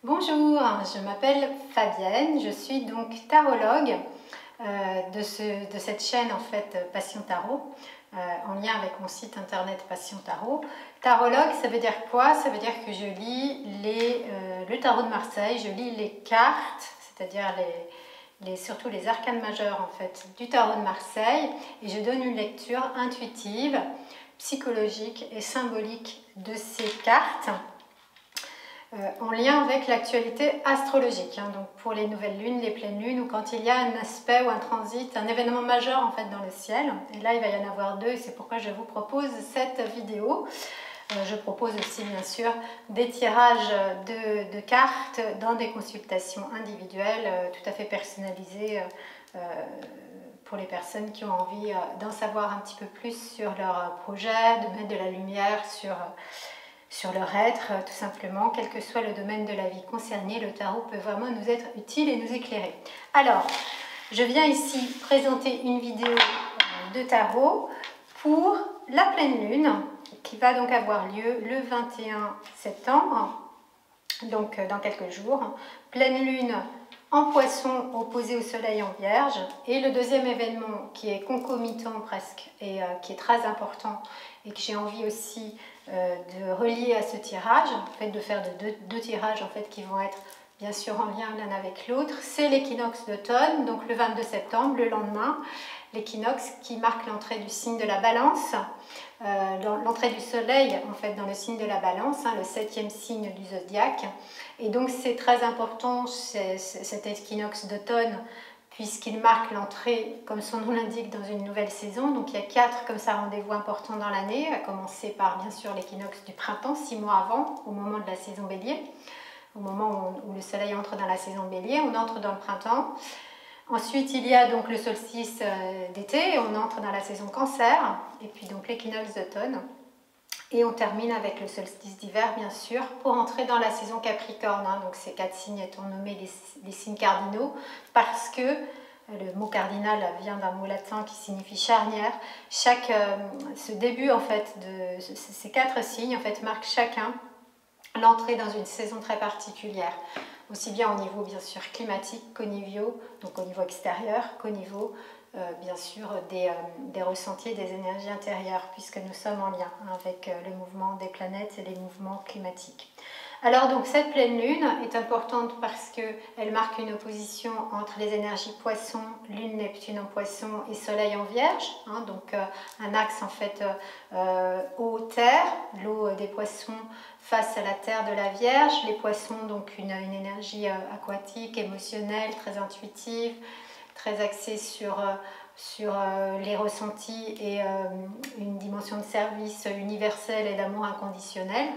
Bonjour, je m'appelle Fabienne, je suis donc tarologue de cette chaîne en fait Passion Tarot, en lien avec mon site internet Passion Tarot. Tarologue, ça veut dire quoi? Ça veut dire que je lis le tarot de Marseille, je lis les cartes, c'est-à-dire surtout les arcanes majeures en fait du tarot de Marseille, et je donne une lecture intuitive, psychologique et symbolique de ces cartes. En lien avec l'actualité astrologique, donc pour les nouvelles lunes, les pleines lunes, ou quand il y a un aspect ou un transit, un événement majeur en fait dans le ciel. Et là, il va y en avoir deux, et c'est pourquoi je vous propose cette vidéo. Je propose aussi bien sûr des tirages de cartes dans des consultations individuelles tout à fait personnalisées pour les personnes qui ont envie d'en savoir un petit peu plus sur leur projet, de mettre de la lumière sur leur être, tout simplement, quel que soit le domaine de la vie concerné, le tarot peut vraiment nous être utile et nous éclairer. Alors, je viens ici présenter une vidéo de tarot pour la pleine lune, qui va donc avoir lieu le 21 septembre, donc dans quelques jours. Pleine lune en poisson opposé au soleil en vierge, et le deuxième événement qui est concomitant presque et qui est très important et que j'ai envie aussi de relier à ce tirage, en fait de faire deux tirages en fait qui vont être bien sûr en lien l'un avec l'autre, c'est l'équinoxe d'automne, donc le 22 septembre, le lendemain, l'équinoxe qui marque l'entrée du signe de la balance, l'entrée du soleil en fait dans le signe de la balance, le 7e signe du zodiaque. Et donc c'est très important cet équinoxe d'automne puisqu'il marque l'entrée, comme son nom l'indique, dans une nouvelle saison. Donc il y a 4 comme ça rendez-vous importants dans l'année, à commencer par bien sûr l'équinoxe du printemps, 6 mois avant, au moment de la saison bélier. Au moment où le soleil entre dans la saison bélier, on entre dans le printemps. Ensuite, il y a donc le solstice d'été, on entre dans la saison cancer, et puis donc l'équinoxe d'automne. Et on termine avec le solstice d'hiver, bien sûr, pour entrer dans la saison capricorne. Donc ces 4 signes étant nommés les signes cardinaux, parce que le mot cardinal vient d'un mot latin qui signifie charnière. Ce début en fait de ces 4 signes en fait marque chacun l'entrée dans une saison très particulière, aussi bien au niveau bien sûr climatique qu'au niveau, donc au niveau extérieur, qu'au niveau bien sûr des ressentis et des énergies intérieures, puisque nous sommes en lien avec le mouvement des planètes et les mouvements climatiques. Alors donc cette pleine lune est importante parce qu'elle marque une opposition entre les énergies poisson, lune Neptune en poisson et soleil en vierge, donc un axe en fait eau-terre, l'eau des poissons face à la terre de la vierge, les poissons donc une énergie aquatique, émotionnelle, très intuitive, très axée sur les ressentis et une dimension de service universel et d'amour inconditionnel,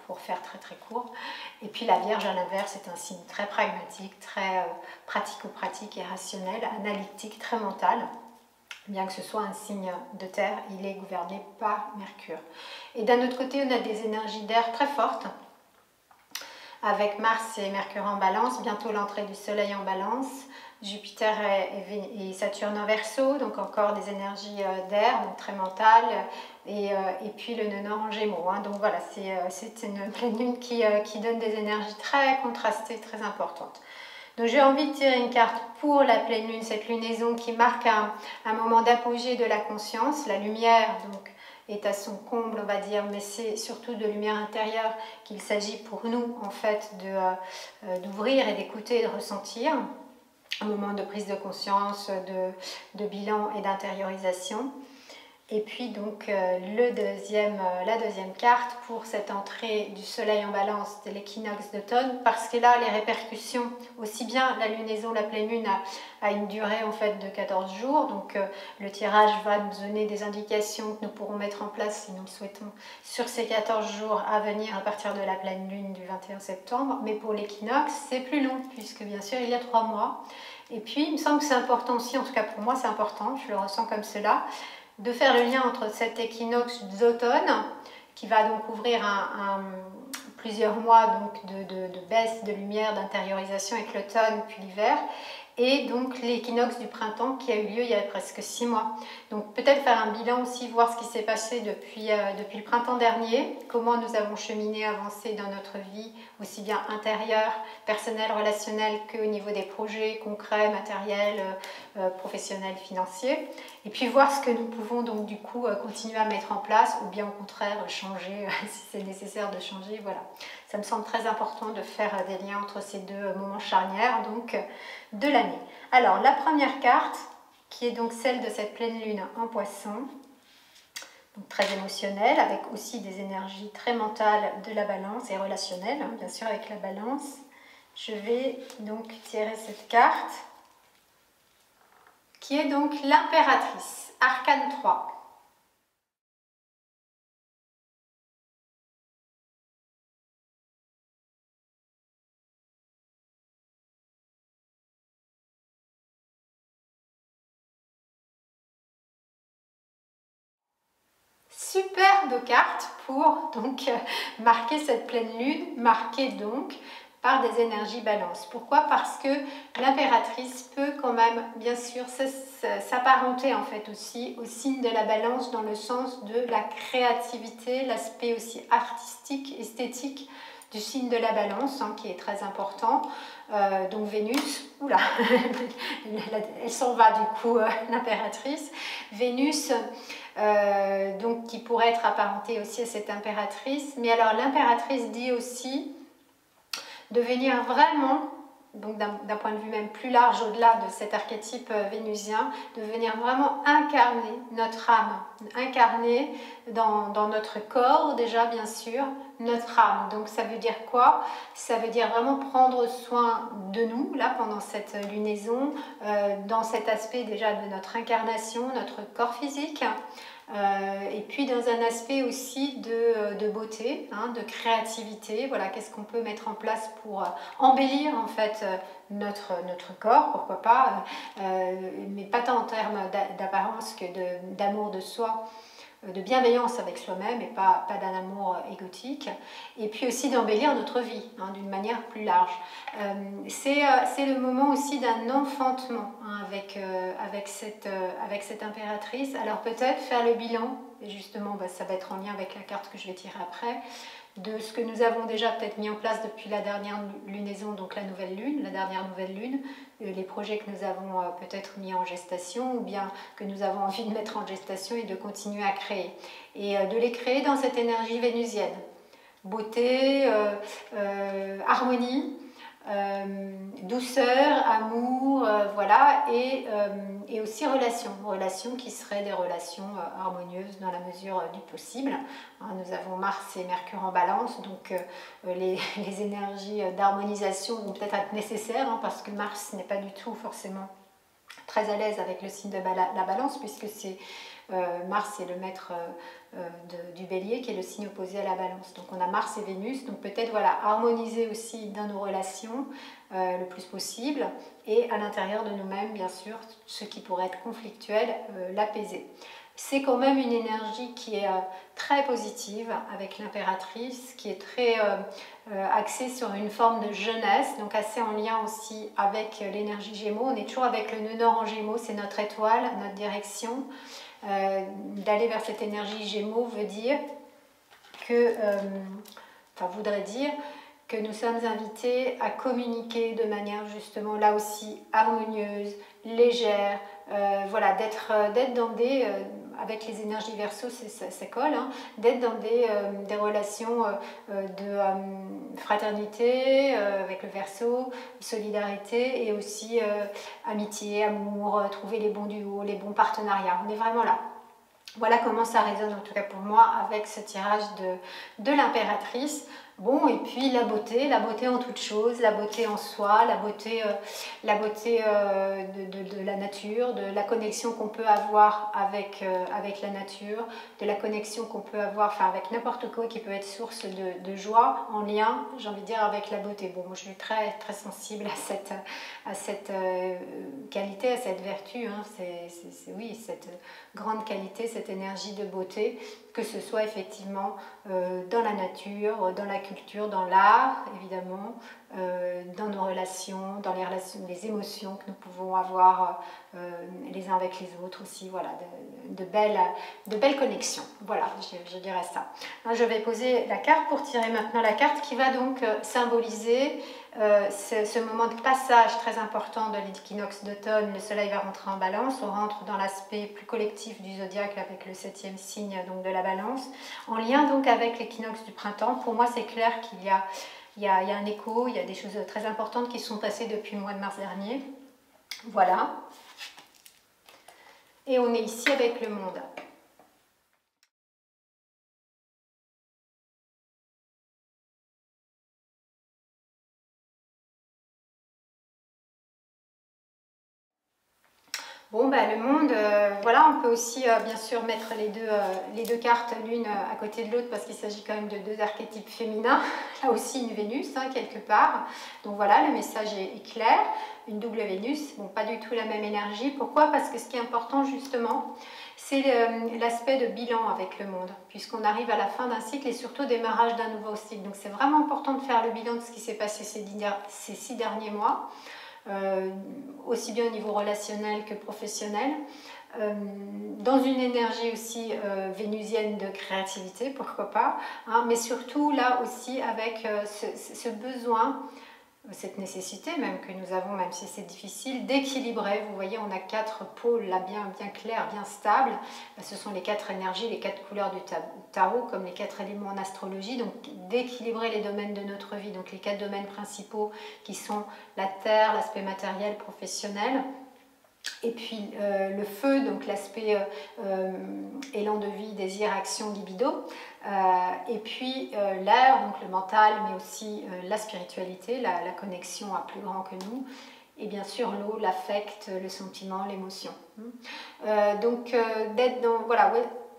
pour faire très très court. Et puis la Vierge à l'inverse est un signe très pragmatique, très pratico-pratique et rationnel, analytique, très mental. Bien que ce soit un signe de terre, il est gouverné par Mercure. Et d'un autre côté, on a des énergies d'air très fortes, avec Mars et Mercure en balance, bientôt l'entrée du Soleil en balance, Jupiter et Saturne en Verseau, donc encore des énergies d'air, donc très mentales, et puis le nœud nord en Gémeaux. Donc voilà, c'est une pleine lune qui donne des énergies très contrastées, très importantes. Donc j'ai envie de tirer une carte pour la pleine lune, cette lunaison qui marque un moment d'apogée de la conscience, la lumière donc est à son comble, on va dire, mais c'est surtout de lumière intérieure qu'il s'agit pour nous en fait d'ouvrir et d'écouter et de ressentir. Un moment de prise de conscience, de bilan et d'intériorisation. Et puis donc la deuxième carte pour cette entrée du soleil en balance de l'équinoxe d'automne, parce que là les répercussions, aussi bien la lunaison, la pleine lune a une durée en fait de 14 jours, donc le tirage va nous donner des indications que nous pourrons mettre en place si nous le souhaitons sur ces 14 jours à venir à partir de la pleine lune du 21 septembre, mais pour l'équinoxe c'est plus long puisque bien sûr il y a 3 mois. Et puis il me semble que c'est important aussi, en tout cas pour moi c'est important, je le ressens comme cela, de faire le lien entre cet équinoxe d'automne qui va donc ouvrir plusieurs mois donc de baisse de lumière, d'intériorisation avec l'automne puis l'hiver, et donc l'équinoxe du printemps qui a eu lieu il y a presque 6 mois. Donc peut-être faire un bilan aussi, voir ce qui s'est passé depuis le printemps dernier, comment nous avons cheminé, avancé dans notre vie, aussi bien intérieure, personnelle, relationnelle, qu'au niveau des projets concrets, matériels, professionnels, financiers. Et puis voir ce que nous pouvons donc du coup continuer à mettre en place ou bien au contraire changer si c'est nécessaire de changer. Voilà, ça me semble très important de faire des liens entre ces deux moments charnières donc de l'année. Alors la première carte qui est donc celle de cette pleine lune en Poisson, donc très émotionnelle, avec aussi des énergies très mentales de la Balance et relationnelles, hein, bien sûr avec la Balance. Je vais donc tirer cette carte qui est donc l'impératrice, arcane 3. Superbe carte pour donc marquer cette pleine lune, marquée donc par des énergies balance. Pourquoi? Parce que l'impératrice peut quand même, bien sûr, s'apparenter en fait aussi au signe de la balance dans le sens de la créativité, l'aspect aussi artistique, esthétique du signe de la balance, hein, qui est très important. Donc Vénus, oula, elle s'en va du coup, l'impératrice. Vénus, donc qui pourrait être apparentée aussi à cette impératrice. Mais alors l'impératrice dit aussi de venir vraiment, donc d'un point de vue même plus large au-delà de cet archétype vénusien, de venir vraiment incarner notre âme, incarner dans notre corps déjà bien sûr, notre âme. Donc ça veut dire quoi? Ça veut dire vraiment prendre soin de nous, là pendant cette lunaison, dans cet aspect déjà de notre incarnation, notre corps physique, et puis dans un aspect aussi de beauté, hein, de créativité. Voilà, qu'est-ce qu'on peut mettre en place pour embellir en fait notre corps, pourquoi pas, mais pas tant en termes d'apparence que d'amour de soi, de bienveillance avec soi-même et pas d'un amour égotique, et puis aussi d'embellir notre vie, hein, d'une manière plus large. C'est le moment aussi d'un enfantement, hein, avec cette impératrice. Alors peut-être faire le bilan, et justement ça va être en lien avec la carte que je vais tirer après, de ce que nous avons déjà peut-être mis en place depuis la dernière lunaison, donc la dernière nouvelle lune, les projets que nous avons peut-être mis en gestation ou bien que nous avons envie de mettre en gestation et de continuer à créer. Et de les créer dans cette énergie vénusienne. Beauté, harmonie, douceur, amour, voilà, et aussi relations qui seraient des relations harmonieuses dans la mesure du possible. Hein, nous avons Mars et Mercure en balance, donc les énergies d'harmonisation vont peut-être être nécessaires, hein, parce que Mars n'est pas du tout forcément très à l'aise avec le signe de la balance, puisque c'est Mars est le maître du bélier, qui est le signe opposé à la balance. Donc on a Mars et Vénus, donc peut-être voilà, harmoniser aussi dans nos relations le plus possible, et à l'intérieur de nous-mêmes, bien sûr, ce qui pourrait être conflictuel, l'apaiser. C'est quand même une énergie qui est très positive avec l'impératrice, qui est très axée sur une forme de jeunesse, donc assez en lien aussi avec l'énergie Gémeaux. On est toujours avec le nœud nord en Gémeaux, c'est notre étoile, notre direction. D'aller vers cette énergie Gémeaux veut dire que, voudrait dire que nous sommes invités à communiquer de manière justement là aussi harmonieuse, légère, voilà, d'être dans des, avec les énergies Verseau, ça colle, hein, d'être dans des relations de fraternité avec le Verseau, solidarité, et aussi amitié, amour, trouver les bons duos, les bons partenariats. On est vraiment là. Voilà comment ça résonne en tout cas pour moi avec ce tirage de l'impératrice. Bon, et puis la beauté en toute chose, la beauté en soi, la beauté de la nature, de la connexion qu'on peut avoir avec la nature, de la connexion qu'on peut avoir avec n'importe quoi qui peut être source de joie, en lien, j'ai envie de dire, avec la beauté. Bon, moi je suis très, très sensible à cette qualité, à cette vertu, hein. Oui, cette grande qualité, cette énergie de beauté, que ce soit effectivement dans la nature, dans la culture, dans l'art, évidemment, dans nos relations relations, dans les relations, les émotions que nous pouvons avoir les uns avec les autres aussi, voilà, de belles connexions. Voilà, je dirais ça. Alors, je vais poser la carte pour tirer maintenant la carte qui va donc symboliser ce moment de passage très important de l'équinoxe d'automne. Le soleil va rentrer en balance, on rentre dans l'aspect plus collectif du zodiaque avec le 7e signe donc de la balance, en lien donc avec l'équinoxe du printemps. Pour moi c'est clair qu'il y a un écho, il y a des choses très importantes qui sont passées depuis le mois de mars dernier. Voilà. Et on est ici avec le monde. Bon, bah, le monde, voilà, on peut aussi bien sûr mettre les deux cartes l'une à côté de l'autre parce qu'il s'agit quand même de deux archétypes féminins. Là aussi une Vénus, hein, quelque part. Donc voilà, le message est clair. Une double Vénus, bon, pas du tout la même énergie. Pourquoi? Parce que ce qui est important justement, c'est l'aspect de bilan avec le monde, puisqu'on arrive à la fin d'un cycle et surtout au démarrage d'un nouveau cycle. Donc c'est vraiment important de faire le bilan de ce qui s'est passé ces 6 derniers mois. Aussi bien au niveau relationnel que professionnel, dans une énergie aussi vénusienne de créativité, pourquoi pas, hein, mais surtout là aussi avec ce besoin, cette nécessité même que nous avons, même si c'est difficile, d'équilibrer. Vous voyez, on a 4 pôles là bien clairs, bien stables. Ce sont les 4 énergies, les 4 couleurs du tarot, comme les 4 éléments en astrologie. Donc d'équilibrer les domaines de notre vie, donc les 4 domaines principaux qui sont la terre, l'aspect matériel, professionnel. Et puis le feu, donc l'aspect élan de vie, désir, action, libido. Et puis l'air, donc le mental, mais aussi la spiritualité, la connexion à plus grand que nous. Et bien sûr l'eau, l'affect, le sentiment, l'émotion. Donc d'être dans, voilà,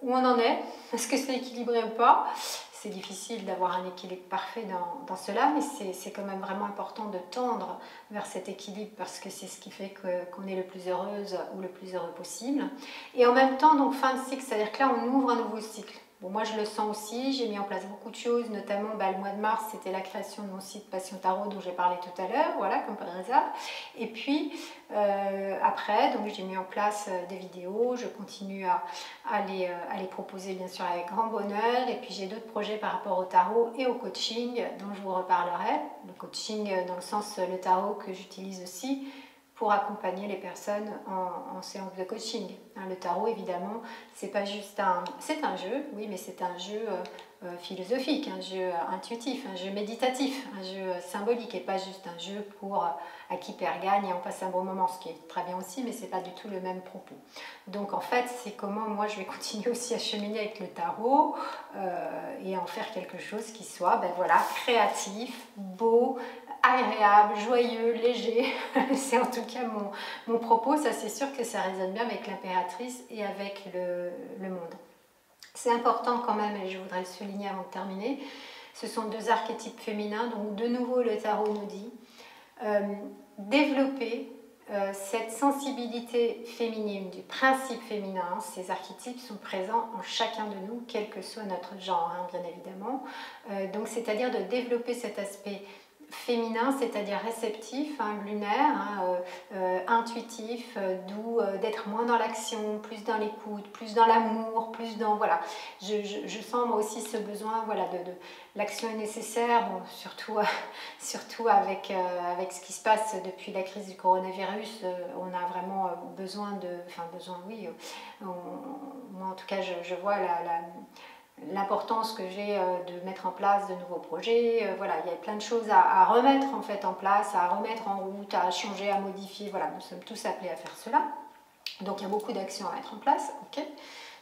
où on en est, est-ce que c'est équilibré ou pas? C'est difficile d'avoir un équilibre parfait dans cela, mais c'est quand même vraiment important de tendre vers cet équilibre parce que c'est ce qui fait qu'on est le plus heureuse ou le plus heureux possible. Et en même temps, donc fin de cycle, c'est-à-dire que là, on ouvre un nouveau cycle. Bon, moi, je le sens aussi, j'ai mis en place beaucoup de choses, notamment le mois de mars, c'était la création de mon site Passion Tarot dont j'ai parlé tout à l'heure, voilà, comme par hasard. Et puis, après, donc j'ai mis en place des vidéos, je continue à les proposer bien sûr avec grand bonheur. Et puis j'ai d'autres projets par rapport au tarot et au coaching dont je vous reparlerai. Le coaching dans le sens le tarot que j'utilise aussi pour accompagner les personnes en séance de coaching. Le tarot, évidemment, c'est pas juste c'est un jeu, oui, mais c'est un jeu philosophique, un jeu intuitif, un jeu méditatif, un jeu symbolique et pas juste un jeu pour à qui perd gagne et on passe un bon moment, ce qui est très bien aussi, mais c'est pas du tout le même propos. Donc en fait, c'est comment moi je vais continuer aussi à cheminer avec le tarot et en faire quelque chose qui soit, ben voilà, créatif, beau, agréable, joyeux, léger. C'est en tout cas mon propos. Ça, c'est sûr que ça résonne bien avec l'impératrice et avec le monde. C'est important quand même, et je voudrais le souligner avant de terminer, ce sont deux archétypes féminins. Donc de nouveau, le tarot nous dit développer cette sensibilité féminine du principe féminin. Ces archétypes sont présents en chacun de nous, quel que soit notre genre, hein, bien évidemment. Donc c'est-à-dire de développer cet aspect féminin, c'est-à-dire réceptif, hein, lunaire, intuitif, doux, d'être moins dans l'action, plus dans l'écoute, plus dans l'amour, plus dans... Voilà, je sens moi aussi ce besoin, voilà, l'action est nécessaire, bon, surtout avec ce qui se passe depuis la crise du coronavirus, on a vraiment besoin de... Enfin, besoin, oui, moi en tout cas, je vois l'importance que j'ai de mettre en place de nouveaux projets. Voilà, il y a plein de choses à remettre en fait en place, à remettre en route, à changer, à modifier. Voilà, nous sommes tous appelés à faire cela. Donc il y a beaucoup d'actions à mettre en place. Ok,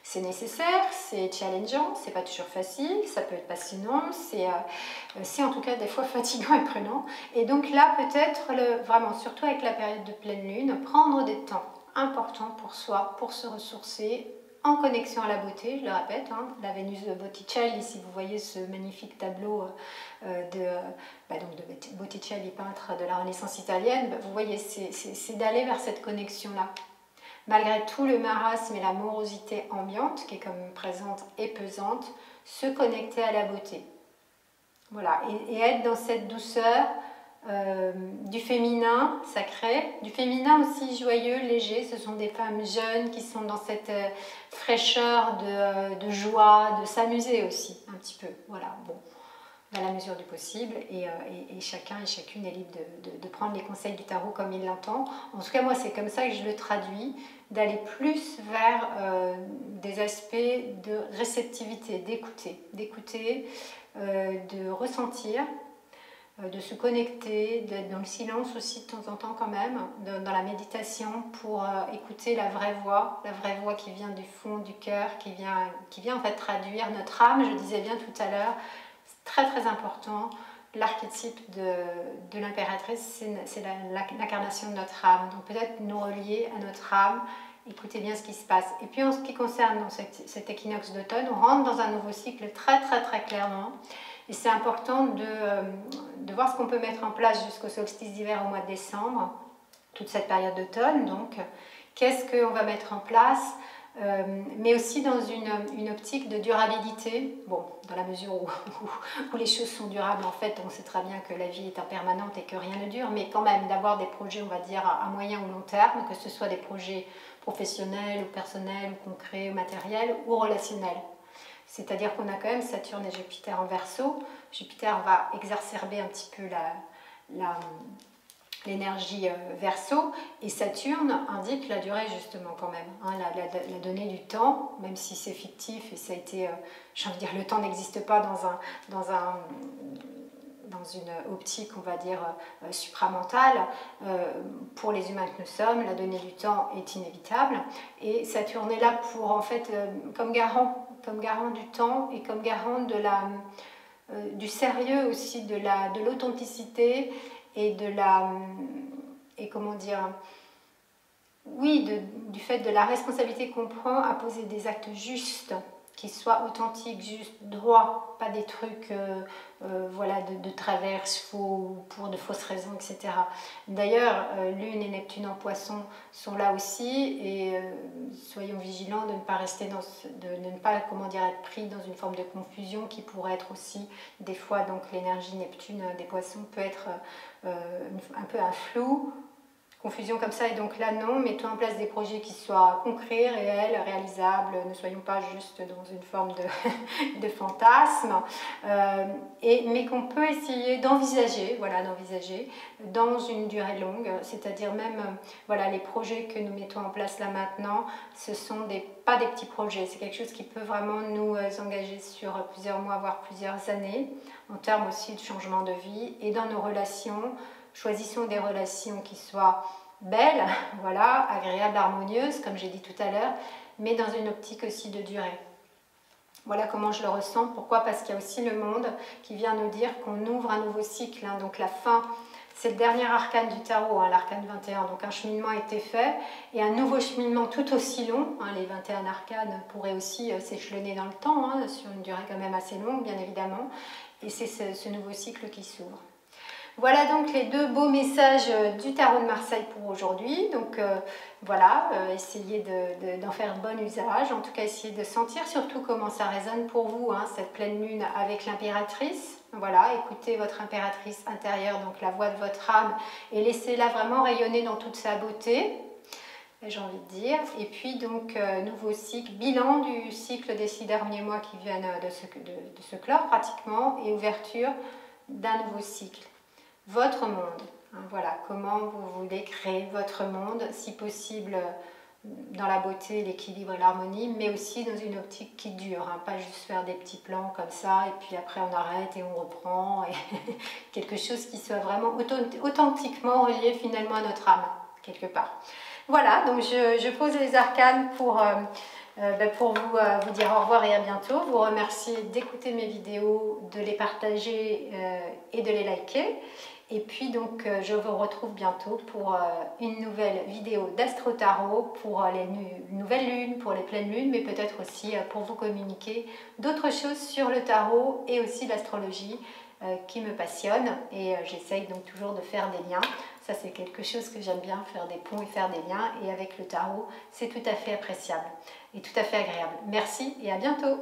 c'est nécessaire, c'est challengeant, c'est pas toujours facile, ça peut être passionnant, c'est en tout cas des fois fatigant et prenant. Et donc là peut-être vraiment, surtout avec la période de pleine lune, prendre des temps importants pour soi, pour se ressourcer, en connexion à la beauté, je le répète, hein, la Vénus de Botticelli, si vous voyez ce magnifique tableau de Botticelli, peintre de la Renaissance italienne, vous voyez, c'est d'aller vers cette connexion-là. Malgré tout le marasme et la morosité ambiante, qui est comme présente et pesante, se connecter à la beauté. Voilà, et être dans cette douceur du féminin sacré, du féminin aussi joyeux, léger. Ce sont des femmes jeunes qui sont dans cette fraîcheur de joie, de s'amuser aussi un petit peu. Voilà, bon, dans la mesure du possible, et chacun et chacune est libre de prendre les conseils du tarot comme il l'entend. En tout cas, moi, c'est comme ça que je le traduis, d'aller plus vers des aspects de réceptivité, d'écouter, de ressentir, de se connecter, d'être dans le silence aussi de temps en temps quand même, dans la méditation pour écouter la vraie voix qui vient du fond du cœur, qui vient en fait traduire notre âme. Je disais bien tout à l'heure, c'est très très important, l'archétype de l'impératrice, c'est l'incarnation de notre âme, donc peut-être nous relier à notre âme. Écoutez bien ce qui se passe. Et puis en ce qui concerne cet équinoxe d'automne, on rentre dans un nouveau cycle très très très clairement. Et c'est important de voir ce qu'on peut mettre en place jusqu'au solstice d'hiver au mois de décembre, toute cette période d'automne. Donc, qu'est-ce qu'on va mettre en place, mais aussi dans une optique de durabilité. Bon, dans la mesure où les choses sont durables, en fait, on sait très bien que la vie est impermanente et que rien ne dure, mais quand même d'avoir des projets, on va dire, à moyen ou long terme, que ce soit des projets professionnels ou personnels ou concrets ou matériels ou relationnels. C'est-à-dire qu'on a quand même Saturne et Jupiter en Verseau. Jupiter va exacerber un petit peu l'énergie Verseau, et Saturne indique la durée justement quand même, hein, la donnée du temps, même si c'est fictif et ça a été, j'ai envie de dire, le temps n'existe pas dans une optique, on va dire, supramentale. Pour les humains que nous sommes, la donnée du temps est inévitable, et Saturne est là pour, en fait, comme garant du temps et comme garant du sérieux aussi, de l'authenticité et comment dire, oui, du fait de la responsabilité qu'on prend à poser des actes justes, qui soient authentiques, justes, droits, pas des trucs voilà, de traverse, faux, pour de fausses raisons, etc. D'ailleurs, Lune et Neptune en Poisson sont là aussi, et soyons vigilants de ne pas rester de ne pas, comment dire, être pris dans une forme de confusion qui pourrait être aussi, des fois, donc l'énergie Neptune des Poissons peut être un peu un flou, confusion comme ça, et donc là non, mettons en place des projets qui soient concrets, réels, réalisables, ne soyons pas juste dans une forme de fantasme, mais qu'on peut essayer d'envisager, voilà, dans une durée longue, c'est-à-dire même, voilà, les projets que nous mettons en place là maintenant, ce sont pas des petits projets, c'est quelque chose qui peut vraiment nous engager sur plusieurs mois, voire plusieurs années, en termes aussi de changement de vie, et dans nos relations. Choisissons des relations qui soient belles, voilà, agréables, harmonieuses, comme j'ai dit tout à l'heure, mais dans une optique aussi de durée. Voilà comment je le ressens. Pourquoi? Parce qu'il y a aussi le monde qui vient nous dire qu'on ouvre un nouveau cycle, hein, donc la fin. C'est le dernier arcane du tarot, hein, l'arcane 21, donc un cheminement a été fait, et un nouveau cheminement tout aussi long, hein, les 21 arcanes pourraient aussi s'échelonner dans le temps, hein, sur une durée quand même assez longue, bien évidemment, et c'est ce nouveau cycle qui s'ouvre. Voilà donc les deux beaux messages du tarot de Marseille pour aujourd'hui. Donc voilà, essayez d'en faire bon usage, en tout cas essayez de sentir surtout comment ça résonne pour vous, hein, cette pleine lune avec l'impératrice. Voilà, écoutez votre impératrice intérieure, donc la voix de votre âme, et laissez-la vraiment rayonner dans toute sa beauté, j'ai envie de dire. Et puis donc nouveau cycle, bilan du cycle des 6 derniers mois qui viennent de se clore pratiquement, et ouverture d'un nouveau cycle. Votre monde, hein, voilà, comment vous voulez créer votre monde, si possible dans la beauté, l'équilibre et l'harmonie, mais aussi dans une optique qui dure, hein, pas juste faire des petits plans comme ça et puis après on arrête et on reprend, et quelque chose qui soit vraiment authentiquement relié finalement à notre âme, quelque part. Voilà, donc je pose les arcanes pour vous dire au revoir et à bientôt, vous remercier d'écouter mes vidéos, de les partager et de les liker. Et puis donc je vous retrouve bientôt pour une nouvelle vidéo d'Astro Tarot, pour les nouvelles lunes, pour les pleines lunes, mais peut-être aussi pour vous communiquer d'autres choses sur le tarot et aussi l'astrologie qui me passionne. Et j'essaye donc toujours de faire des liens. Ça c'est quelque chose que j'aime bien, faire des ponts et faire des liens. Et avec le tarot, c'est tout à fait appréciable et tout à fait agréable. Merci et à bientôt.